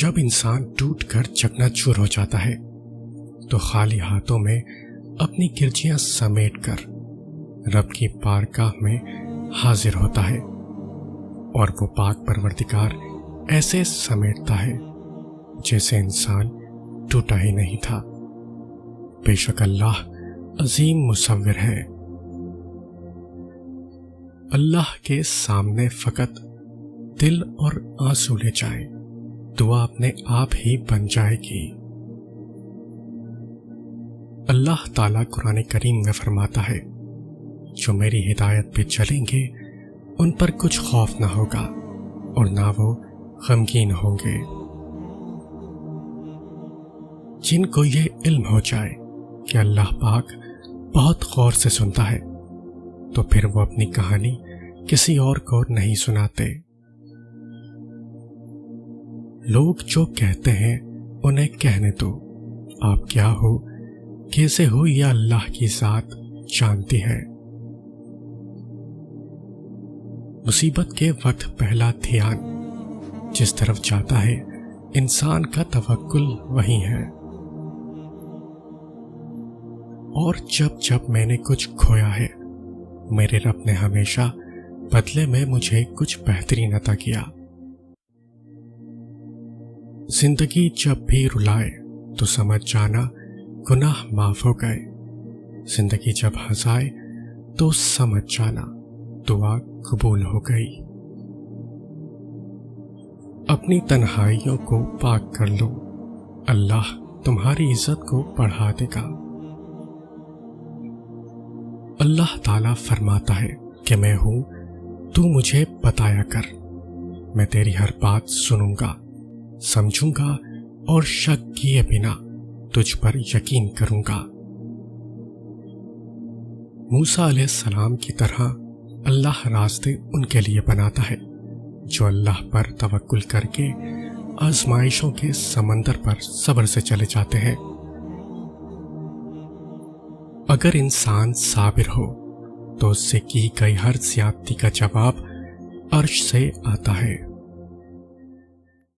جب انسان ٹوٹ کر چکناچور ہو جاتا ہے تو خالی ہاتھوں میں اپنی کرچیاں سمیٹ کر رب کی بارگاہ میں حاضر ہوتا ہے، اور وہ پاک پروردگار ایسے سمیٹتا ہے جیسے انسان ٹوٹا ہی نہیں تھا۔ بے شک اللہ عظیم مصور ہے۔ اللہ کے سامنے فقط دل اور آنسو لے جائیں، دعا اپنے آپ ہی بن جائے گی۔ اللہ تعالیٰ قرآن کریم میں فرماتا ہے، جو میری ہدایت پہ چلیں گے ان پر کچھ خوف نہ ہوگا اور نہ وہ غمگین ہوں گے۔ جن کو یہ علم ہو جائے کہ اللہ پاک بہت غور سے سنتا ہے تو پھر وہ اپنی کہانی کسی اور کو نہیں سناتے۔ لوگ جو کہتے ہیں انہیں کہنے دو، آپ کیا ہو، کیسے ہو، یہ اللہ کی ذات جانتی ہے۔ مصیبت کے وقت پہلا دھیان جس طرف جاتا ہے انسان کا توکل وہی ہے، اور جب جب میں نے کچھ کھویا ہے میرے رب نے ہمیشہ بدلے میں مجھے کچھ بہترین عطا کیا۔ زندگی جب بھی رلائے تو سمجھ جانا گناہ معاف ہو گئے، زندگی جب ہنسائے تو سمجھ جانا دعا قبول ہو گئی۔ اپنی تنہائیوں کو پاک کر لو، اللہ تمہاری عزت کو بڑھا دے گا۔ اللہ تعالیٰ فرماتا ہے کہ میں ہوں، تو مجھے بتایا کر، میں تیری ہر بات سنوں گا، سمجھوں گا اور شک کیے بنا تجھ پر یقین کروں گا۔ موسیٰ علیہ السلام کی طرح اللہ راستے ان کے لیے بناتا ہے جو اللہ پر توکل کر کے آزمائشوں کے سمندر پر صبر سے چلے جاتے ہیں۔ اگر انسان صابر ہو تو اس سے کی گئی ہر زیادتی کا جواب عرش سے آتا ہے۔